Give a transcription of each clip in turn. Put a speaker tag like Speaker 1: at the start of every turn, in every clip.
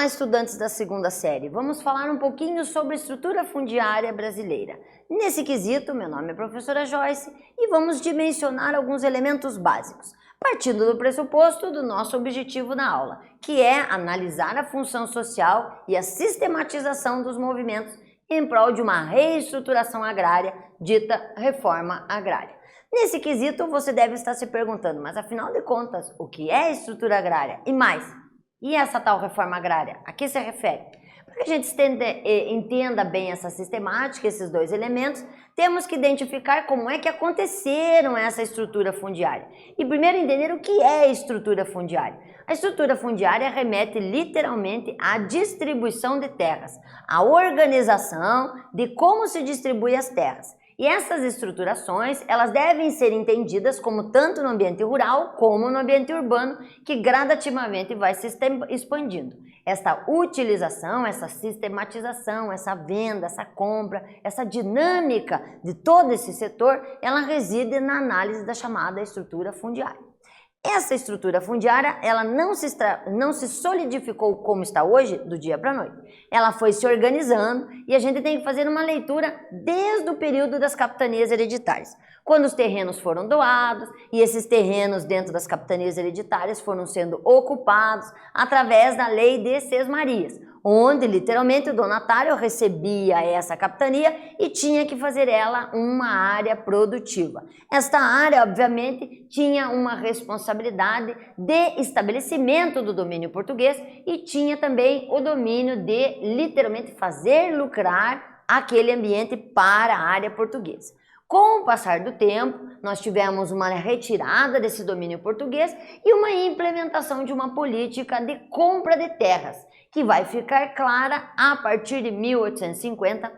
Speaker 1: Olá, estudantes da segunda série. Vamos falar um pouquinho sobre a estrutura fundiária brasileira. Nesse quesito, meu nome é professora Joyce e vamos dimensionar alguns elementos básicos, partindo do pressuposto do nosso objetivo na aula, que é analisar a função social e a sistematização dos movimentos em prol de uma reestruturação agrária, dita reforma agrária. Nesse quesito, você deve estar se perguntando, mas afinal de contas, o que é estrutura agrária? E mais, e essa tal reforma agrária? A que se refere? Para que a gente entenda bem essa sistemática, esses dois elementos, temos que identificar como é que aconteceram essa estrutura fundiária. E primeiro entender o que é estrutura fundiária. A estrutura fundiária remete literalmente à distribuição de terras, à organização de como se distribui as terras. E essas estruturações, elas devem ser entendidas como tanto no ambiente rural como no ambiente urbano, que gradativamente vai se expandindo. Esta utilização, essa sistematização, essa venda, essa compra, essa dinâmica de todo esse setor, ela reside na análise da chamada estrutura fundiária. Essa estrutura fundiária, ela não se solidificou como está hoje, do dia para a noite. Ela foi se organizando e a gente tem que fazer uma leitura desde o período das capitanias hereditárias, quando os terrenos foram doados e esses terrenos dentro das capitanias hereditárias foram sendo ocupados através da lei de Sesmarias, onde literalmente o donatário recebia essa capitania e tinha que fazer ela uma área produtiva. Esta área, obviamente, tinha uma responsabilidade de estabelecimento do domínio português e tinha também o domínio de literalmente fazer lucrar aquele ambiente para a área portuguesa. Com o passar do tempo, nós tivemos uma retirada desse domínio português e uma implementação de uma política de compra de terras, que vai ficar clara a partir de 1850,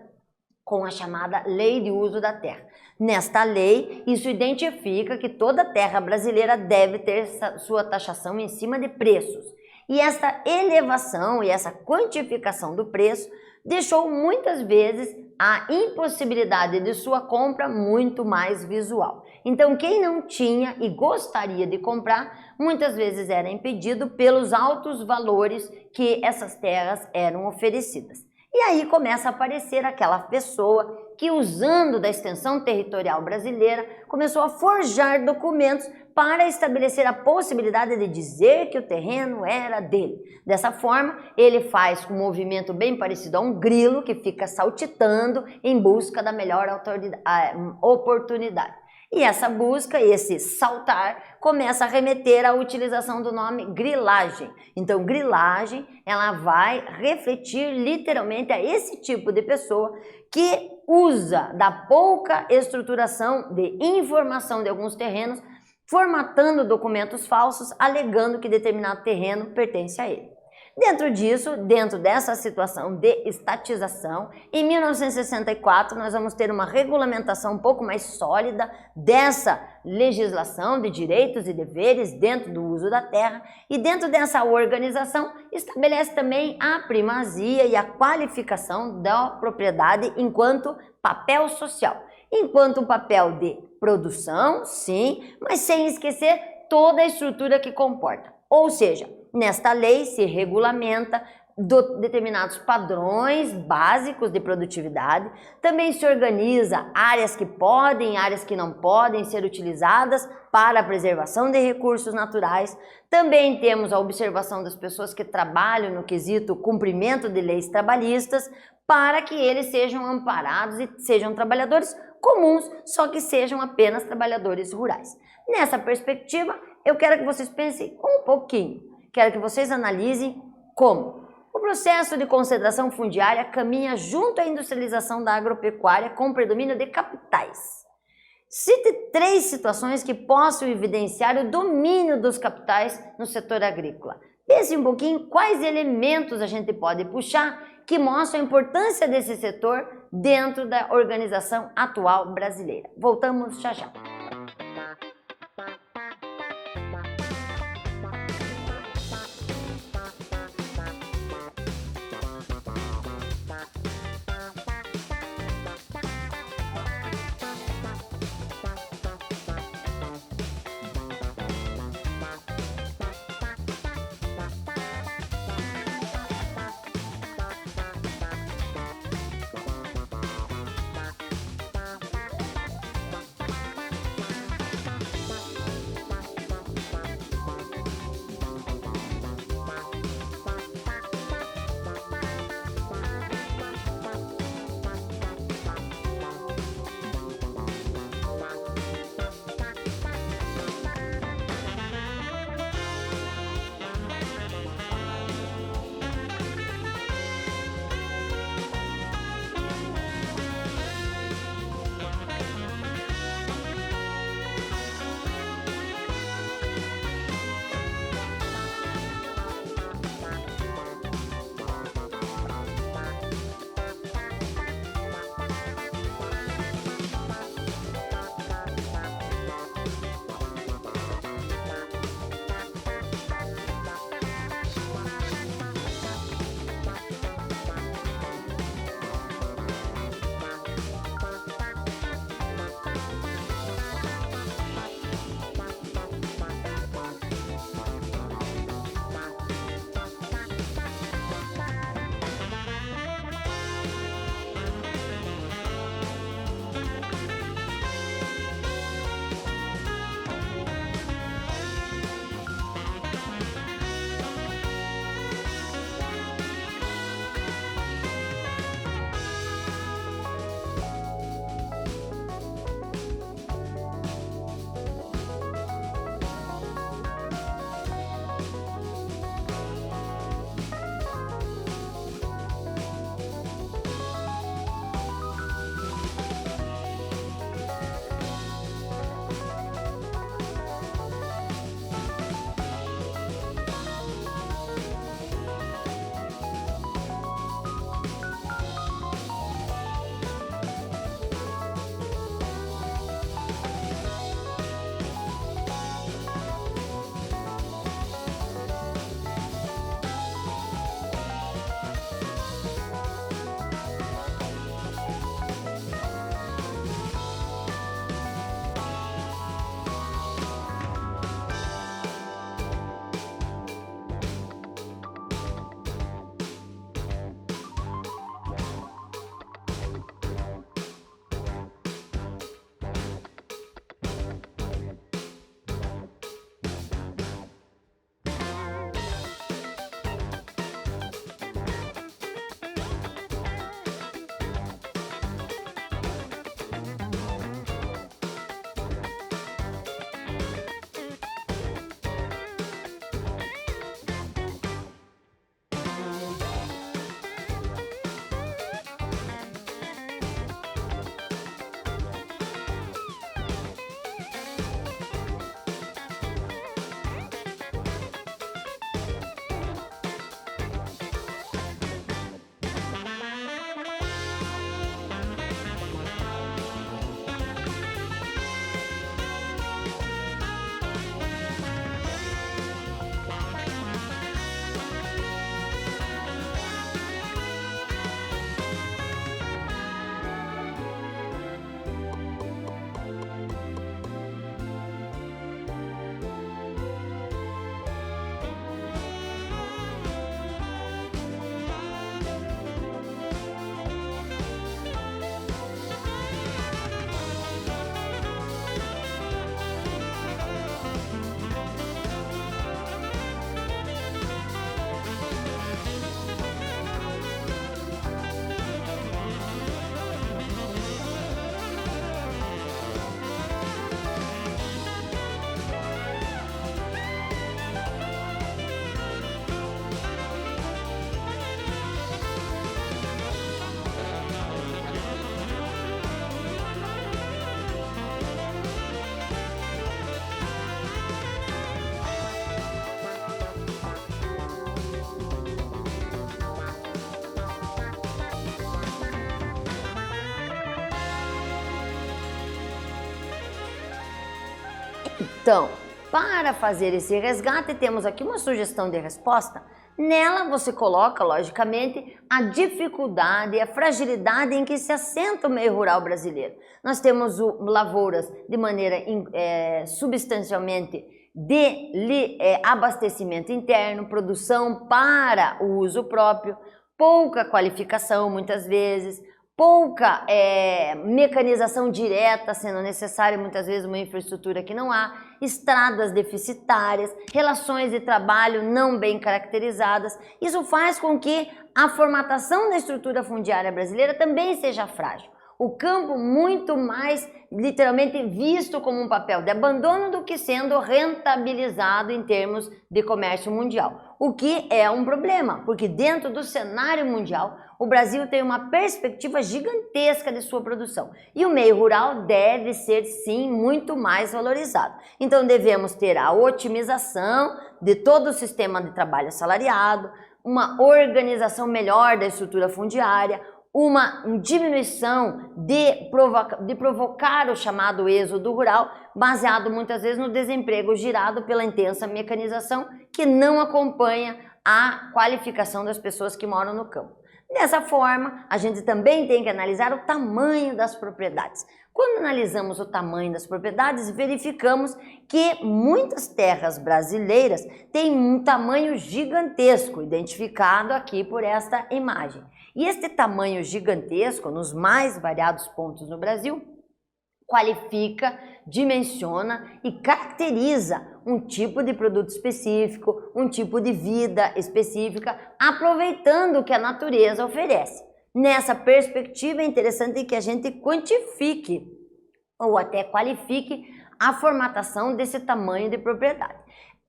Speaker 1: com a chamada Lei de Uso da Terra. Nesta lei, isso identifica que toda terra brasileira deve ter sua taxação em cima de preços. E essa elevação e essa quantificação do preço deixou muitas vezes a impossibilidade de sua compra muito mais visual. Então, quem não tinha e gostaria de comprar, muitas vezes era impedido pelos altos valores que essas terras eram oferecidas. E aí começa a aparecer aquela pessoa que, usando da extensão territorial brasileira, começou a forjar documentos para estabelecer a possibilidade de dizer que o terreno era dele. Dessa forma, ele faz um movimento bem parecido a um grilo que fica saltitando em busca da melhor oportunidade. E essa busca, esse saltar, começa a remeter à utilização do nome grilagem. Então, grilagem, ela vai refletir literalmente a esse tipo de pessoa que usa da pouca estruturação de informação de alguns terrenos, formatando documentos falsos, alegando que determinado terreno pertence a ele. Dentro disso, dentro dessa situação de estatização, em 1964 nós vamos ter uma regulamentação um pouco mais sólida dessa legislação de direitos e deveres dentro do uso da terra, e dentro dessa organização estabelece também a primazia e a qualificação da propriedade enquanto papel social, enquanto um papel de produção, sim, mas sem esquecer toda a estrutura que comporta. Ou seja, nesta lei se regulamenta determinados padrões básicos de produtividade, também se organiza áreas que podem, áreas que não podem ser utilizadas para a preservação de recursos naturais, também temos a observação das pessoas que trabalham no quesito cumprimento de leis trabalhistas, para que eles sejam amparados e sejam trabalhadores comuns, só que sejam apenas trabalhadores rurais. Nessa perspectiva, eu quero que vocês pensem um pouquinho, quero que vocês analisem como o processo de concentração fundiária caminha junto à industrialização da agropecuária com predomínio de capitais. Cite 3 situações que possam evidenciar o domínio dos capitais no setor agrícola. Pense um pouquinho quais elementos a gente pode puxar que mostram a importância desse setor dentro da organização atual brasileira. Voltamos já já. Então, para fazer esse resgate, temos aqui uma sugestão de resposta. Nela você coloca, logicamente, a dificuldade e a fragilidade em que se assenta o meio rural brasileiro. Nós temos lavouras de maneira substancialmente de abastecimento interno, produção para o uso próprio, pouca qualificação muitas vezes, pouca mecanização direta, sendo necessária muitas vezes uma infraestrutura que não há, estradas deficitárias, relações de trabalho não bem caracterizadas. Isso faz com que a formatação da estrutura fundiária brasileira também seja frágil. O campo muito mais literalmente visto como um papel de abandono do que sendo rentabilizado em termos de comércio mundial. O que é um problema, porque dentro do cenário mundial o Brasil tem uma perspectiva gigantesca de sua produção e o meio rural deve ser sim muito mais valorizado. Então devemos ter a otimização de todo o sistema de trabalho assalariado, uma organização melhor da estrutura fundiária, uma diminuição de provocar o chamado êxodo rural, baseado muitas vezes no desemprego gerado pela intensa mecanização que não acompanha a qualificação das pessoas que moram no campo. Dessa forma, a gente também tem que analisar o tamanho das propriedades. Quando analisamos o tamanho das propriedades, verificamos que muitas terras brasileiras têm um tamanho gigantesco, identificado aqui por esta imagem. E este tamanho gigantesco, nos mais variados pontos no Brasil, qualifica, dimensiona e caracteriza um tipo de produto específico, um tipo de vida específica, aproveitando o que a natureza oferece. Nessa perspectiva, é interessante que a gente quantifique ou até qualifique a formatação desse tamanho de propriedade.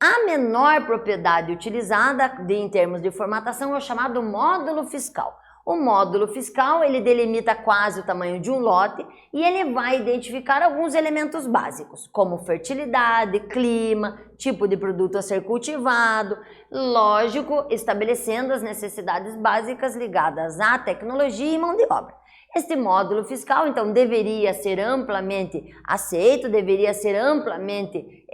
Speaker 1: A menor propriedade utilizada em termos de formatação é o chamado módulo fiscal. O módulo fiscal, ele delimita quase o tamanho de um lote e ele vai identificar alguns elementos básicos, como fertilidade, clima, tipo de produto a ser cultivado, lógico, estabelecendo as necessidades básicas ligadas à tecnologia e mão de obra. Este módulo fiscal, então, deveria ser amplamente aceito, deveria ser amplamente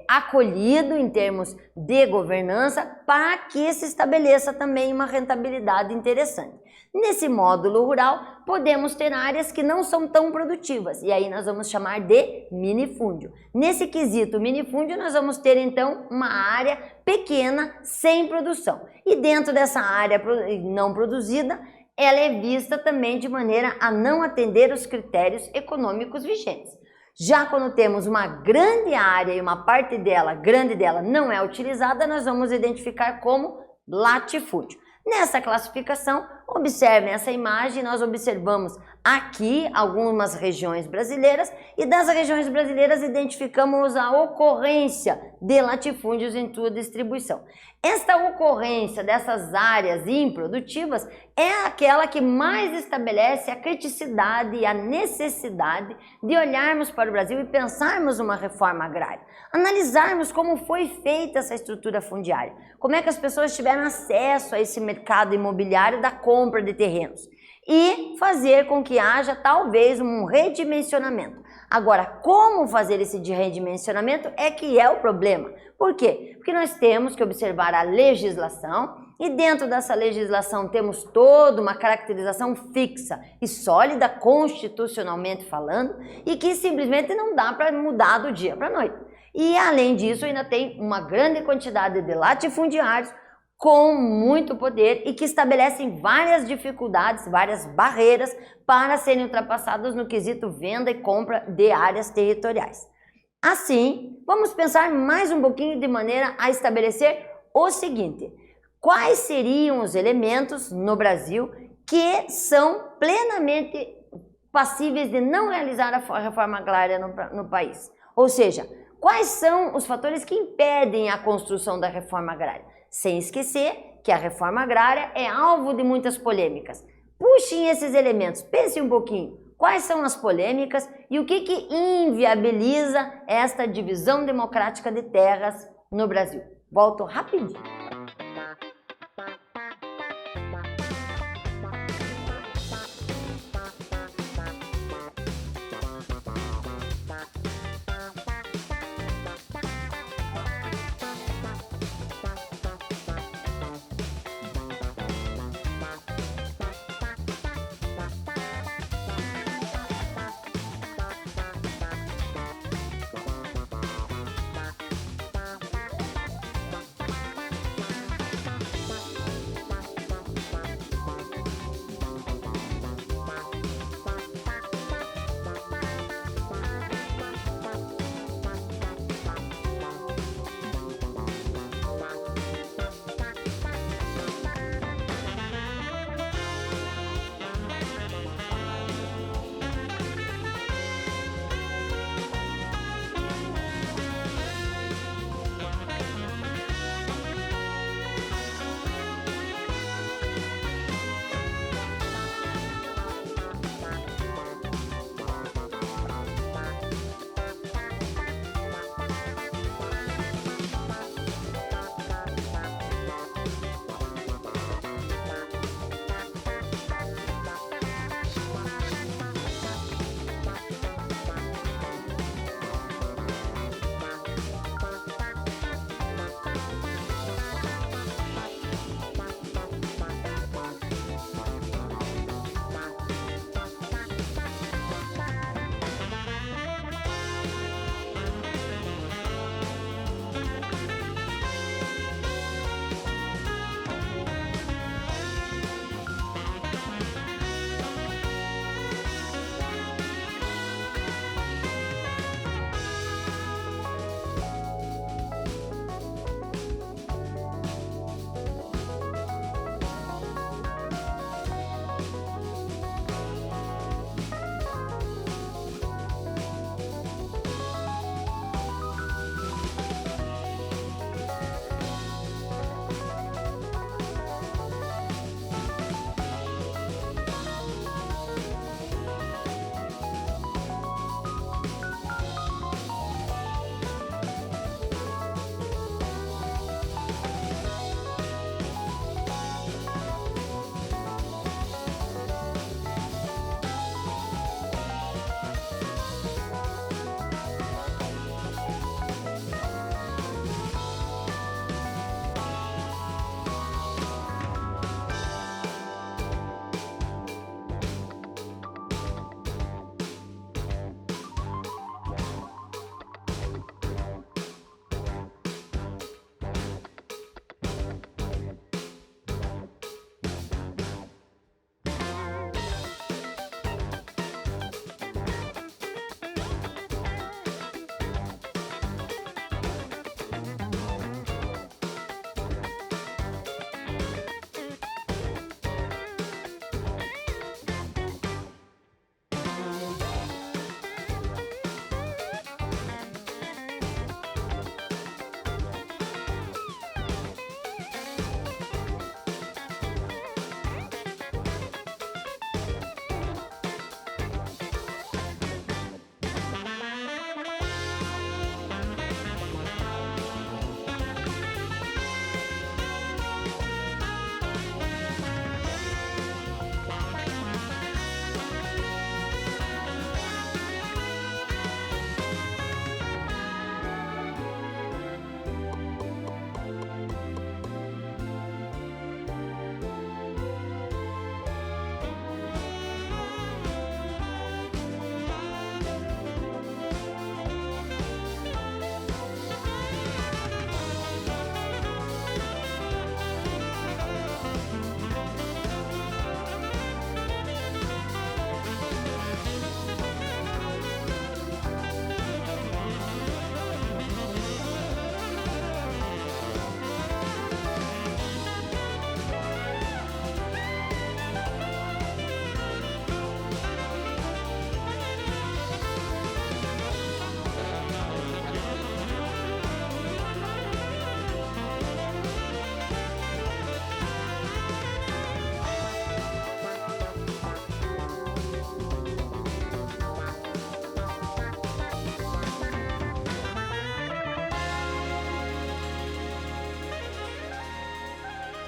Speaker 1: acolhido em termos de governança para que se estabeleça também uma rentabilidade interessante. Nesse módulo rural, podemos ter áreas que não são tão produtivas, e aí nós vamos chamar de minifúndio. Nesse quesito minifúndio, nós vamos ter, então, uma área pequena, sem produção. E dentro dessa área não produzida, ela é vista também de maneira a não atender os critérios econômicos vigentes. Já quando temos uma grande área e uma parte dela, grande dela, não é utilizada, nós vamos identificar como latifúndio. Nessa classificação, observem essa imagem, nós observamos aqui algumas regiões brasileiras e das regiões brasileiras identificamos a ocorrência de latifúndios em sua distribuição. Esta ocorrência dessas áreas improdutivas é aquela que mais estabelece a criticidade e a necessidade de olharmos para o Brasil e pensarmos uma reforma agrária. Analisarmos como foi feita essa estrutura fundiária, como é que as pessoas tiveram acesso a esse mercado imobiliário da compra de terrenos e fazer com que haja talvez um redimensionamento. Agora, como fazer esse redimensionamento é que é o problema. Por quê? Porque nós temos que observar a legislação e dentro dessa legislação temos toda uma caracterização fixa e sólida, constitucionalmente falando, e que simplesmente não dá para mudar do dia para a noite. E além disso, ainda tem uma grande quantidade de latifundiários com muito poder e que estabelecem várias dificuldades, várias barreiras para serem ultrapassadas no quesito venda e compra de áreas territoriais. Assim, vamos pensar mais um pouquinho de maneira a estabelecer o seguinte: quais seriam os elementos no Brasil que são plenamente passíveis de não realizar a reforma agrária no país? Ou seja, quais são os fatores que impedem a construção da reforma agrária? Sem esquecer que a reforma agrária é alvo de muitas polêmicas. Puxem esses elementos, pensem um pouquinho. Quais são as polêmicas e o que inviabiliza esta divisão democrática de terras no Brasil? Volto rapidinho.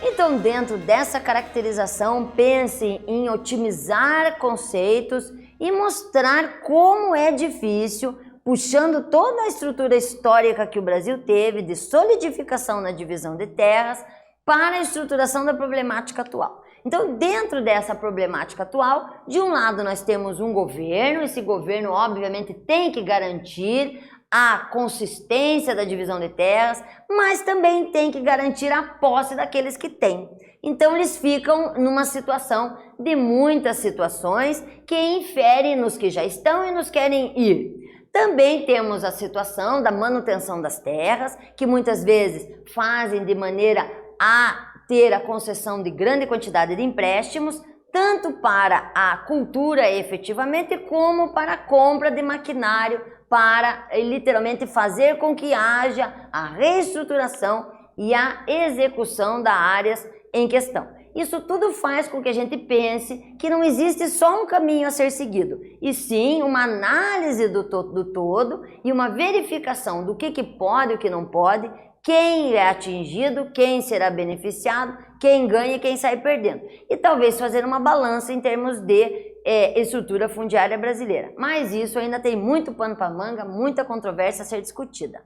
Speaker 1: Então, dentro dessa caracterização, pense em otimizar conceitos e mostrar como é difícil, puxando toda a estrutura histórica que o Brasil teve de solidificação na divisão de terras para a estruturação da problemática atual. Então, dentro dessa problemática atual, de um lado nós temos um governo, esse governo obviamente tem que garantir a consistência da divisão de terras, mas também tem que garantir a posse daqueles que têm. Então eles ficam numa situação de muitas situações que inferem nos que já estão e nos querem ir. Também temos a situação da manutenção das terras, que muitas vezes fazem de maneira a ter a concessão de grande quantidade de empréstimos, tanto para a cultura efetivamente, como para a compra de maquinário, para literalmente fazer com que haja a reestruturação e a execução das áreas em questão. Isso tudo faz com que a gente pense que não existe só um caminho a ser seguido, e sim uma análise do todo e uma verificação do que pode e o que não pode, quem é atingido, quem será beneficiado, quem ganha e quem sai perdendo. E talvez fazer uma balança em termos de estrutura fundiária brasileira. Mas isso ainda tem muito pano para manga, muita controvérsia a ser discutida.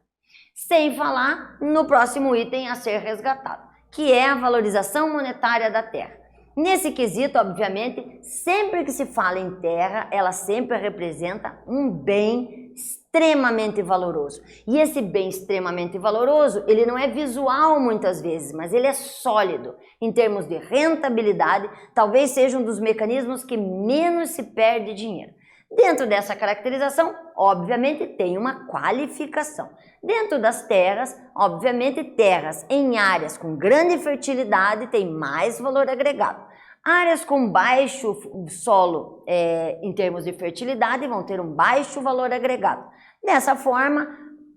Speaker 1: Sem falar no próximo item a ser resgatado, que é a valorização monetária da terra. Nesse quesito, obviamente, sempre que se fala em terra, ela sempre representa um bem extremamente valoroso. E esse bem extremamente valoroso, ele não é visual muitas vezes, mas ele é sólido. Em termos de rentabilidade, talvez seja um dos mecanismos que menos se perde dinheiro. Dentro dessa caracterização, obviamente, tem uma qualificação. Dentro das terras, obviamente, terras em áreas com grande fertilidade têm mais valor agregado. Áreas com baixo solo em termos de fertilidade vão ter um baixo valor agregado. Dessa forma,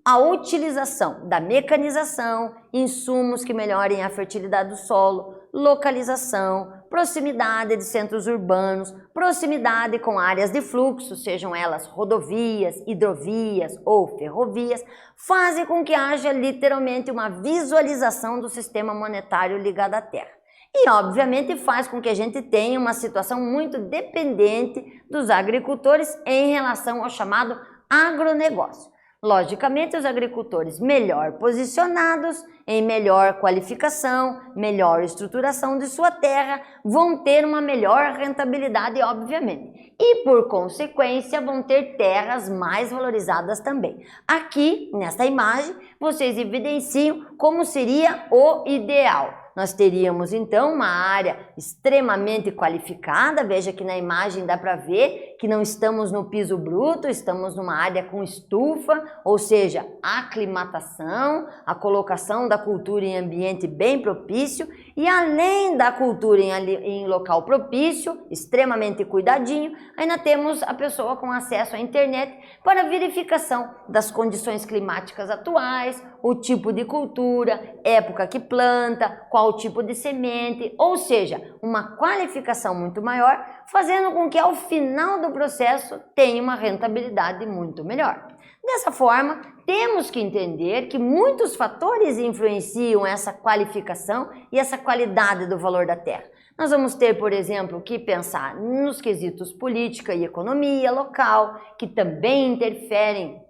Speaker 1: a utilização da mecanização, insumos que melhorem a fertilidade do solo, localização, proximidade de centros urbanos, proximidade com áreas de fluxo, sejam elas rodovias, hidrovias ou ferrovias, fazem com que haja literalmente uma visualização do sistema monetário ligado à terra. E, obviamente, faz com que a gente tenha uma situação muito dependente dos agricultores em relação ao chamado agronegócio. Logicamente, os agricultores melhor posicionados, em melhor qualificação, melhor estruturação de sua terra, vão ter uma melhor rentabilidade, obviamente. E, por consequência, vão ter terras mais valorizadas também. Aqui, nesta imagem, vocês evidenciam como seria o ideal. Nós teríamos, então, uma área extremamente qualificada. Veja que na imagem dá para ver que não estamos no piso bruto, estamos numa área com estufa, ou seja, aclimatação, a colocação da cultura em ambiente bem propício, e além da cultura em local propício, extremamente cuidadinho, ainda temos a pessoa com acesso à internet para verificação das condições climáticas atuais, o tipo de cultura, época que planta, qual tipo de semente, ou seja, uma qualificação muito maior, fazendo com que ao final do processo tenha uma rentabilidade muito melhor. Dessa forma, temos que entender que muitos fatores influenciam essa qualificação e essa qualidade do valor da terra. Nós vamos ter, por exemplo, que pensar nos quesitos política e economia local, que também interferem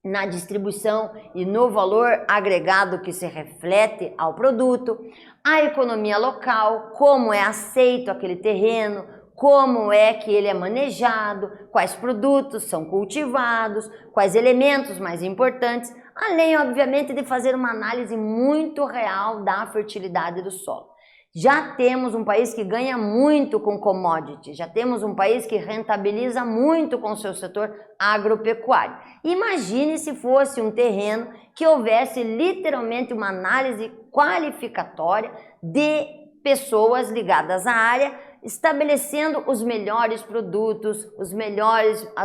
Speaker 1: na distribuição e no valor agregado que se reflete ao produto, a economia local, como é aceito aquele terreno, como é que ele é manejado, quais produtos são cultivados, quais elementos mais importantes, além, obviamente, de fazer uma análise muito real da fertilidade do solo. Já temos um país que ganha muito com commodity, já temos um país que rentabiliza muito com o seu setor agropecuário. Imagine se fosse um terreno que houvesse literalmente uma análise qualificatória de pessoas ligadas à área, estabelecendo os melhores produtos, as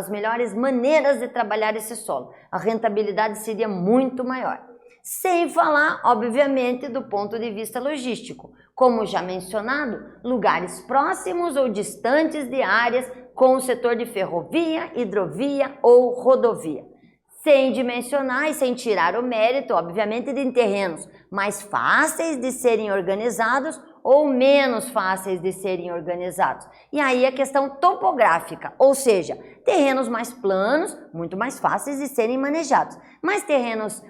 Speaker 1: melhores maneiras de trabalhar esse solo. A rentabilidade seria muito maior. Sem falar, obviamente, do ponto de vista logístico. Como já mencionado, lugares próximos ou distantes de áreas com o setor de ferrovia, hidrovia ou rodovia. sem dimensionar e sem tirar o mérito, obviamente, de terrenos mais fáceis de serem organizados ou menos fáceis de serem organizados. E aí a questão topográfica, ou seja, terrenos mais planos, muito mais fáceis de serem manejados. Mas terrenos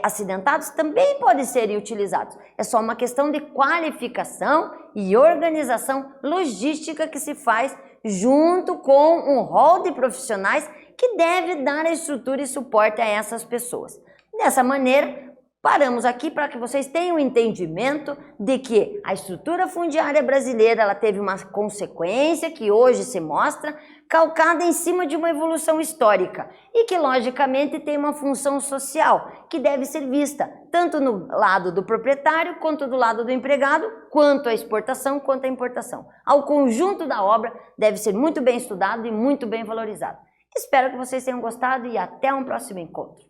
Speaker 1: acidentados também podem ser utilizados. É só uma questão de qualificação e organização logística que se faz junto com um rol de profissionais que deve dar a estrutura e suporte a essas pessoas. Dessa maneira, paramos aqui para que vocês tenham entendimento de que a estrutura fundiária brasileira ela teve uma consequência que hoje se mostra calcada em cima de uma evolução histórica e que logicamente tem uma função social que deve ser vista tanto no lado do proprietário quanto do lado do empregado, quanto a exportação quanto a importação. Ao conjunto da obra deve ser muito bem estudado e muito bem valorizado. Espero que vocês tenham gostado e até um próximo encontro.